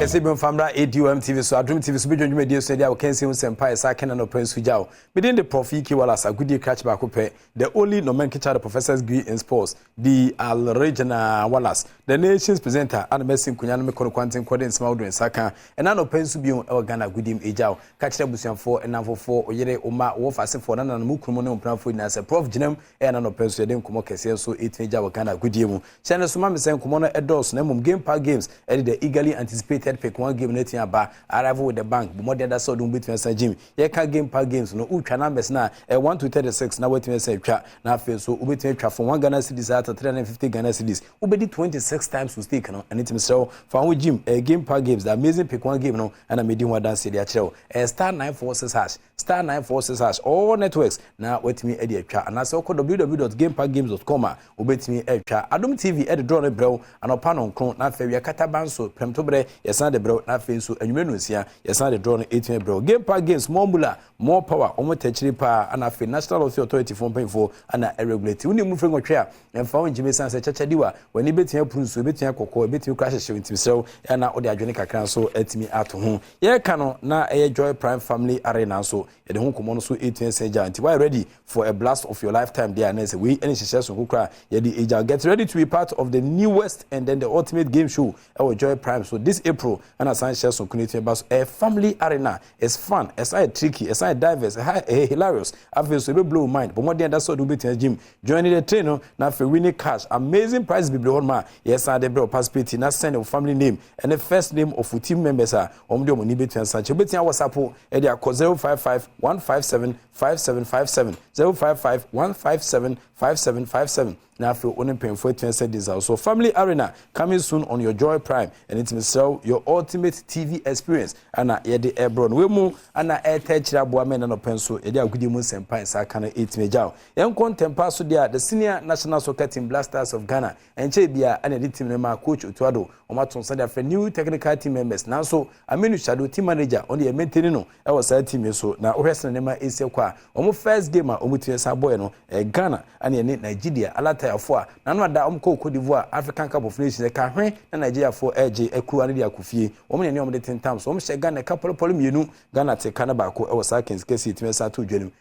Esebon famra Adom TV so Adom TV so bedwonwum media so dia wo kan se sempa esa ken no prince jao within the prof Iki Wallace agudi catch back up the only nomenclature the professor's degree in sports the Al Regional Wallace the nation's presenter and mesin kunya no me kono kwanten kwade nsema wodo nsaka ena no prince bi e Ghana gudim ejao catch busuanfo enamfofo oyere oma wo fasefo na na mukrumo ne mpranfo na se prof ginam e na no prince de nkomo kese so etinja wo Ghana gudiem chene so ma me sen nkomo no edos na mum game park games e the eagerly anticipated pick one game netin aba arrival with the bank but more than that so don't beat me Jim ye ka game park games no utwa numbers na 1 to 36 na wetin say twa na fe so ubetime twa from 1 Ghana cedis at 350 Ghana cedis ubedi 26 times to stake no and it so for one Jim game park games the amazing pick one game no and I made him one dance dey akere star 946 hash star 946 hash all networks na wetime e dey twa and so www.gameparkgames.com ubetime e twa Adom TV e dey draw no brew and opano nkron na fe wi kata banso premtobre yesan de bro na fe so anwumenu nsia yesan de draw no 18 bro game park games more mula more power omo techiri pa ana fe national authority 4.4 ana regulate woni mu frengo twa emfa won jime san se chachadiwa wani betia prunsu betia kokko betia crash show intimsew ana ode adwene kakran so atimi ato ho ye ka no na eye Joy Prime Family Arena so ye de ho komo no so 18 seja anti why ready for a blast of your lifetime there na say we any sheshe so kokra ye di age get ready to be part of the newest and then the ultimate game show our Joy Prime so this April and as Sanchez on community about a family arena is fun, it's tricky, it's diverse, hilarious. I feel so blow mind. But more than that, so do be gym. Joining the trainer now for winning cash, amazing prize be blown man. Yes, I the bro participate. Now send your family name and the first name of your team members are Omdio Monibet and Sancho. Bet your WhatsApp and they are call 055 157 5757 055 157 5757. Now for only paying for 20 cents. So family arena coming soon on your Joy Prime and it's sell your ultimate TV experience. Ana yede Ebron we mu ana etechira boame na no penso yede agudi mu sempa sa kana 8 major. Yen contempa so dia the senior national soccer team Blasters of Ghana enche bia ana the team ma coach Otuado omaton sa dia for new technical team members. Now so Aminu Shadow team manager on the maintaining no e was sa team so na ohwese na ma ese kwa omo first game a omo tie sa boy no Ghana ana ne Nigeria alata afo a na no da omo Cote d'Ivoire African Cup of Nations ka hwen na Nigeria for eje eku ane dia kufie omo ne omo de 10 times omo she Ghana couple mienu Ghana te kana ba ko e was akens kesi time sa to dwanim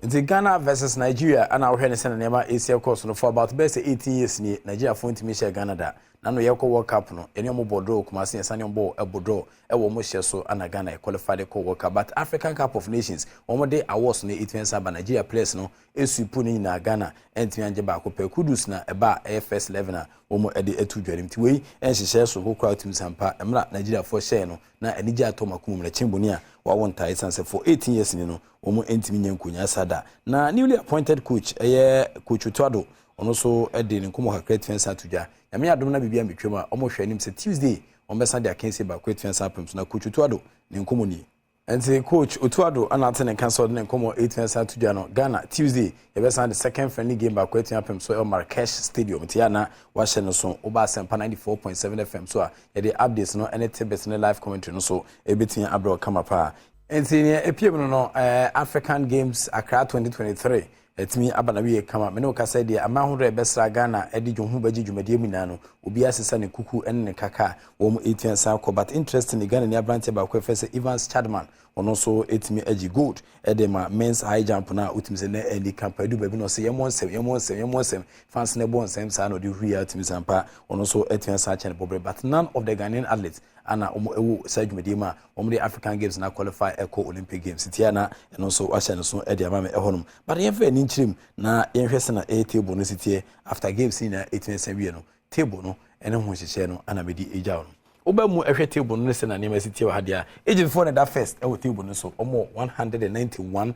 the Ghana versus Nigeria and our Hennessy and Nema ACL course no for about best 18 years ni Nigeria for to share Ghana da na no yeko World Cup no eni omo bordo kuma se sane ball e bordo e wo mo share so ana Ghana qualified ko World Cup but African Cup of Nations omo de awards no 18 saba Nigeria players no esupu ni na Ghana entimi anje ba ko pe kudus na e ba first 11 na omo e de etu dwarim ti wei en share so ko kwa tim sampa emra Nigeria for share no na enija atoma kumum na chimboni a wa wonta isanse for 18 years ni no omo entimi nyankonya sada na newly appointed coach coach Otuado ono so ede ni nkomo hakra defense atudwa nyame adom na bibia metwema omo hwanim se Tuesday ombesa de akense ba kwa defense apem na coach Otuado ni nkomo ni enti coach Otuado anate ne cancel de nkomo 8 defense atudwa no Ghana Tuesday yebesa the second friendly game ba kwa defense apem so El Marrakesh Stadium tiana wa hye no so oba sempa 94.7 FM so a yede updates no ene tebet ne live commentary no so ebetia abro kama pa enti ne epiem no African Games Accra 2023 etimi abanawi kama me no kasa dia amahoro ebesra Ghana edi dwonhu baji dwumadie mu no obi asesa ne kuku enne kaka wo mu 18 sa ko but interesting ni Ghana ni abrante ba ko fese Evans Chadman ono so etimi agi gold edema men's high jump na utimi se na eni kampadu baby no se yemonsem fans ne bon sem sa no de hwia etimi sampa ono so etimi sa chene bobre but none of the Ghanaian athletes ana omo ewu sa dwumadie ma omo the African Games na qualify eco Olympic Games tiana eno so ahye no so edi ama me ehonum but yemfa ni nchirim na yenhwese na table no sitie after games na 18 wie no table no ene ho hyehye no ana medi eja no oba mu ehwe table no se na nema sitie wa hadia Egypt for that first e table no so omo 191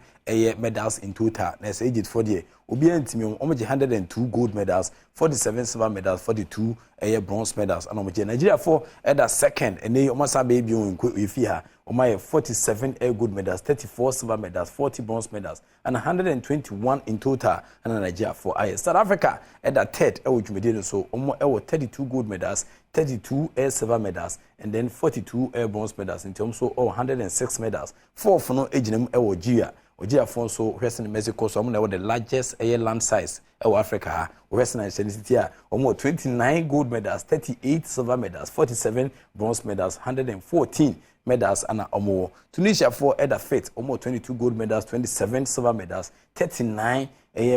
medals in total na say Egypt for the obi antimi omo 102 gold medals 47 silver medals 42 bronze medals and omo Nigeria for that second and they omo sa baby on efi ha omo 47 gold medals 34 silver medals 40 bronze medals and 121 in total and Nigeria for South Africa at that third e so omo 32 gold medals 32 silver medals and then 42 bronze medals in terms of 106 medals fourth no ejinem Nigeria Ojiafo so hwese Mexico so omo the largest land size Africa ha. Hwese na city a omo 29 gold medals, 38 silver medals, 47 bronze medals, 114 medals and omo. Tunisia for Eda Fit omo 22 gold medals, 27 silver medals, 39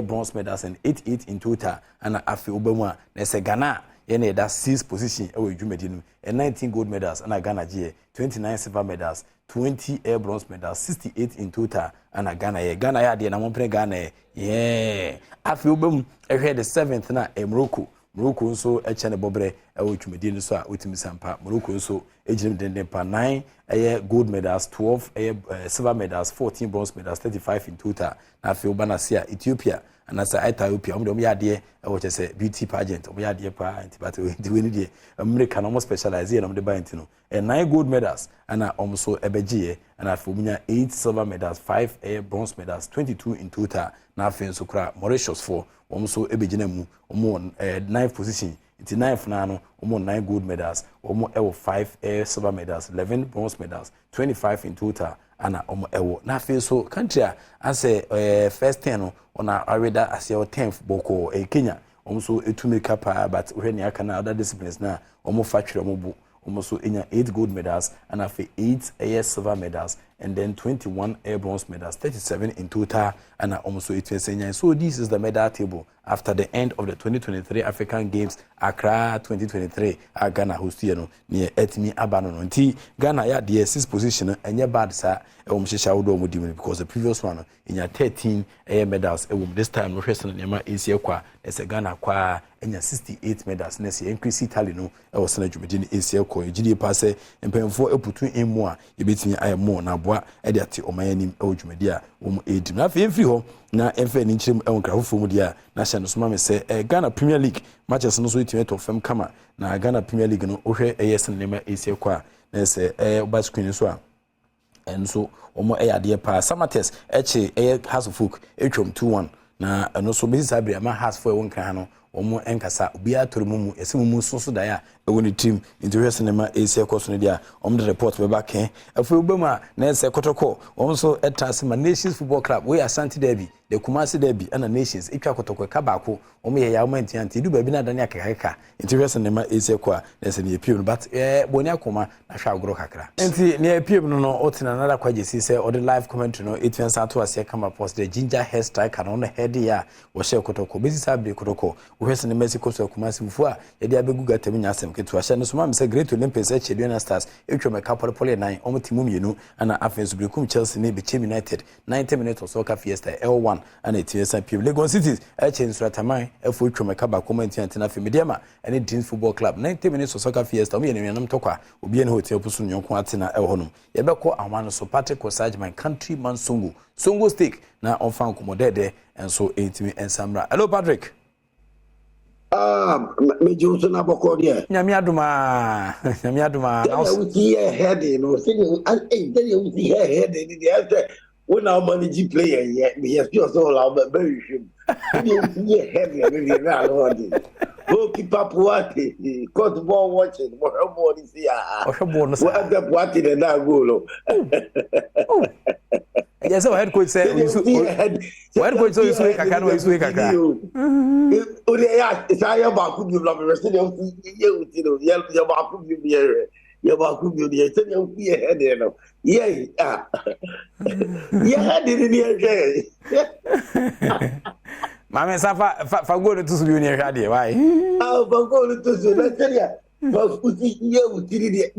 bronze medals and 88 in total. And afi obemu na se Ghana yene that 6th position ewe dwumedi no, 19 gold medals and Ghana GA 29 silver medals, 20 bronze medals, 68 in total and Ghana Ghana ya de na mompre Ghana afi obemu ehwe the 7th na Morocco nso echene bobre ewe dwumedi no so a otimi sampa. Morocco nso ejim denden pa 9 gold medals, 12 silver medals, 14 bronze medals, 35 in total. Na afi obanasia Ethiopia and as Ethiopia yade which say beauty pageant yade pa but we need American almost specialize in the buying no 9 gold medals and also ebegie and afunya 8 silver medals, 5 bronze medals, 22 in total. Na afi so kra Mauritius for also ebegina mu 9th position. It's 9th na no 9 gold medals, 5 silver medals, 11 bronze medals, 25 in total. Ana ewo na fe so country as first 10 on areda as your 10th boko Kenya so etumi kapa but when you can other disciplines na factory so 8 gold medals and 8 silver medals and then 21 bronze medals, 37 in total and so it so this is the medal table after the end of the 2023 African Games Accra 2023 Ghana host no near etimi abano no nti Ghana ya the 6th position enye bad sa shesha wodo omudi because the previous one in 13 medals this time no hwese no nema esi kwa ese Ghana kwa enya 68 medals na se increase Italy no was na dwumedi ni esi kwa ejidi pa se empemfo eputu emu a yebetimi ayemo na boa e de ate omayanim dwumedi a edim na fe mfiri ho na emfe ni nchirem enkrafo mu dia na hye no soma me se Ghana Premier League matches no so itime to fam kama na Ghana Premier League no ohwe eyesen nema esi kwa na se oba screen so a enso omo eyade pa Samates eche House of Folk etwom 2-1 na eno so bezi sabri ama House for won kan no omo enkasa obi atorumu esimumu soso da ya ewoni team into cinema esi ekoso ne dia omo the report be back afu obama na ese kotoko omo so etasema Nations Football Club we Asante Derby the Kumasi Derby and Nations etwa kotoko ka baako omo ye ya omanti anti du ba bi na dani akekeka into cinema esi ekwa na ese ne piem but boni akoma na hwa agoro kakra enti ne piem no otina na da kwaje si se or the live commentary no etwen sato ase kama post the ginger hair striker no head ya wo she kotoko bezi sabre kotoko uhwese ne Mexico so Kumasi mfu a ye dia begu gatam nya asem ketu ahye no so ma se Great Olympics Cheduna Stars etwa Kapole Pole 9 omotimu mienu ana afenso brekum Chelsea ne Bechem United 90 minutes of soccer fiesta L1 ana etiesa pie Lagos City echensu ataman efo etwa Kaba comment antina fe mediama ene Dreams Football Club 90 minutes of soccer fiesta omo ye ne nyanam tokwa obi ene hotel pusu nyonko atena ehonum ye beko amano so Patrick Osage my countryman Songo Steak na onfa nkomodede enso etimi ensamra. Hello Patrick. Me Johnson Abokodi. Nyame aduma. Now we head no thing and then you see head in the answer when our managing player yet we have just all our very shame. You see head maybe now go keep up what court ball watching what body see what the what in that goal. Yes, our head coach said head coach so you can we speak kaka. It's I about to give love rest you you about to give here. You about to give here. Say you see head there now. Yeah. Yeah, head in here. Mama fa go to su ni hwa de why? Ah, fa go to su na tell ya. But we see you did it.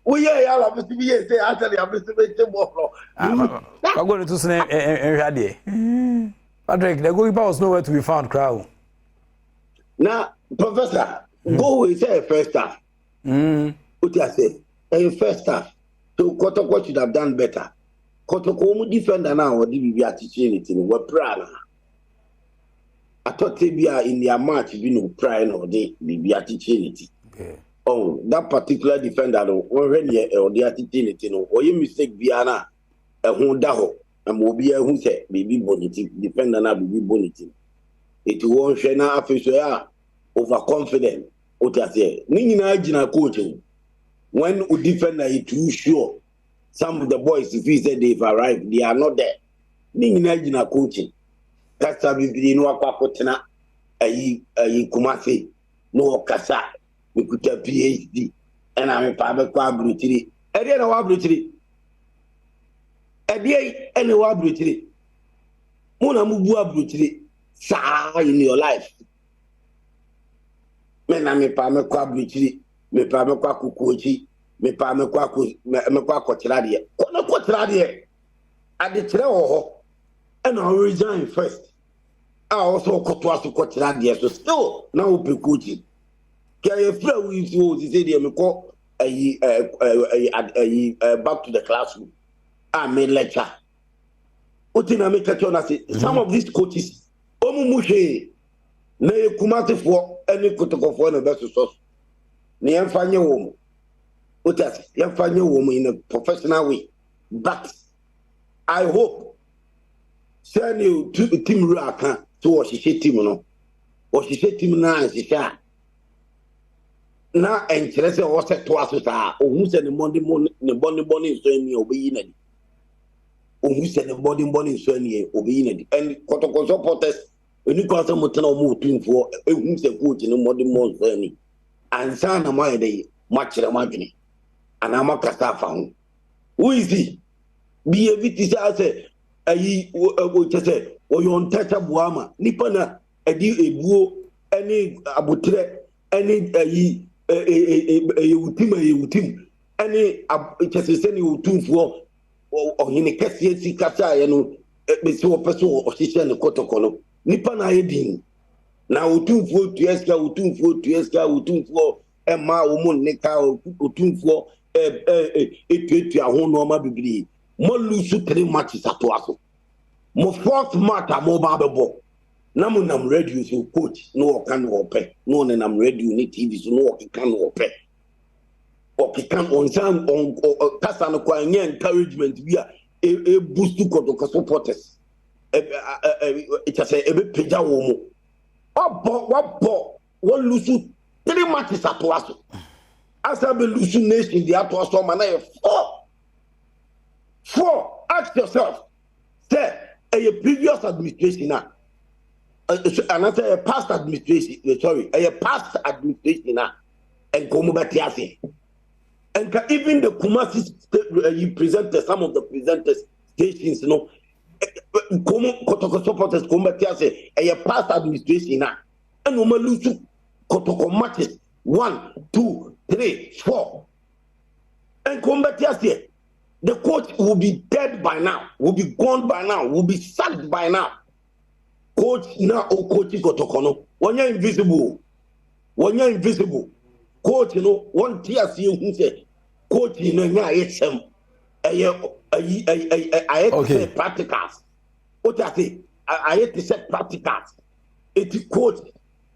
We ya la be be say actually am be say more. Fa go to su na hwa de. Patrick, the goalkeeper was nowhere to be found, crowd. Now, Professor, go with say first half. What you say? A first half. So Kotoko should have done better. Kotoko defender now or DBB attitude we're proud. I thought they be in their match be no pride or they be attitude. Oh, that particular defender already or the attitude or you mistake Biana a Hondaho. And will be a who said, baby bonity, defender na baby bonity. It won't share now after overconfident. What I say, Nina Jina coaching. When a defender is too sure, some of the boys, if he said they've arrived, they are not there. ni nyina gina coaching kasa bibiri no akwa ayi Kumasi no kasa mekuta PhD ena me pa be kwa abrutiri ede na wa abrutiri ede ene wa abrutiri muna mubu abrutiri sa in your life me na me pa me kwa abrutiri me pa me kwa kukuochi me pa me kwa kotirade kono kotirade ade kire wo ho ena resign first also koto aso kotirade so still na wo pe coaching ke fra we so say dey me ko back to the classroom me lecture otina me catch on say some of these coaches omumuhwe na ekumatefo eni kotokofo na best source ne yemfanye wo otas yemfanye wo in a professional way but I hope send you to team raka to washishe team no washishe team na ansisha na encherese o se to asosa ohun se ne body so ni obeyi na di ohun se ne body so ni obeyi na di and kotoko supporters eni ko asa mutena o mu tunfo ehun se coach ne body so ni ansa na ma yede ma kire ma dwene ana ma kasa fa ho who is he be eviti say ayi o chese o yon tacha buama nipa na edi ebuo eni abotre eni ayi wutim ani chese ni utumfo ohine kase si kasa ye no be se wo peso o hihye ne kotoko no nipa na yedin na utumfo tueska utumfo ma wo mun ne ka utumfo etuetu aho no ma bibiri mo lusu 3 matches atoaso mo fourth match mo ba bebo na mo nam radio so coach no kan wo pe no ne nam radio ni TV so no kan wo pe o kan on sam on kasa no kwa nye encouragement bi a e boost ko supporters it say e be peja wo mo wo lusu 3 matches atoaso asa be lusu nation di atoaso ma na e 4 ask yourself say a previous administration now another past administration a past administration and come back here and even the Kumasi you presented some of the presenters stations come kotoko supporters come back here a past administration now and no lose kotoko matches 1 2 3 4 and come back here the coach will be dead by now, will be gone by now, will be sacked by now. Coach now or coach Gotokono. When you're invisible, coach, one tear see who say, coach, I had to say practicals. What I say, I had to say practicals. It's coach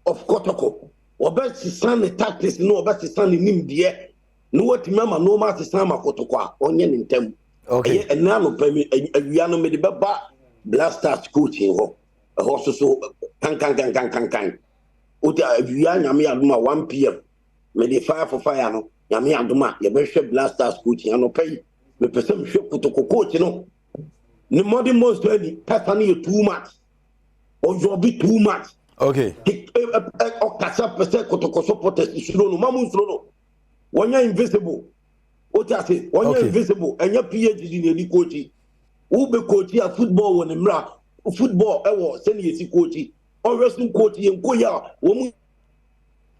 of Kotoko. Or best to stand the tactics, no best to stand in him there. No what mama no ma se sama kotokwa onye ntem okay e na no pami awia no me de baba blasters coaching ho so kan oti awia nyame aduma 1 pm me de fire for fire no nyame aduma ye be hwe blasters coaching no pay me person hwe kotoko coach no ni modern most any person you too much or you be too much okay o kasa pese kotoko supporters isulo no mamu isulo no when you're invisible, what I say, when you're invisible and your PhD in the coaching, who be coaching a football when football, send you coaching, or wrestling coaching and Koya, woman.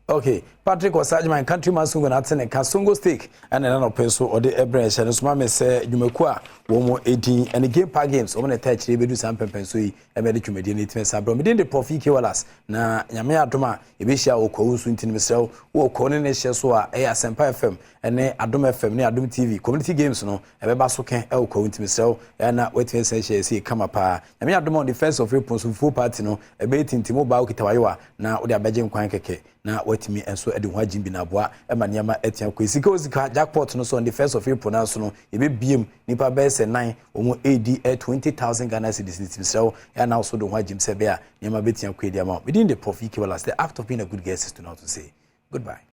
Okay, Patrick was my countryman soon and attend a Kasongo stick and another pencil or the Ebresh and Smame say Jumekwa, 118 and the game park games on a touch they do some pensui and medical mediating Sabro. Within the Profi Kiwalas, na Yamea Doma, Ibisha or Kousuntin myself, or Conan Sheswa, Sempa FM, and Adom FM, Adom TV, community games no, and Basokan El County myself, and not waiting say come up. Yamea Doma defense of Repos full party no, a baiting Timobao Kitawa, now with their Belgian Quankeke, now wait me and so Edwin Jimbi Nabwa, Emanyama Etian Quiziko jackpot no so on the first of April now, so it be beam Nipa Bess and 9 or AD 20,000 Ghana citizens so and also the Jim Sebea, Yama Betian Quid amount within the Profi Kiwalas. The act of being a good guest is to know to say goodbye.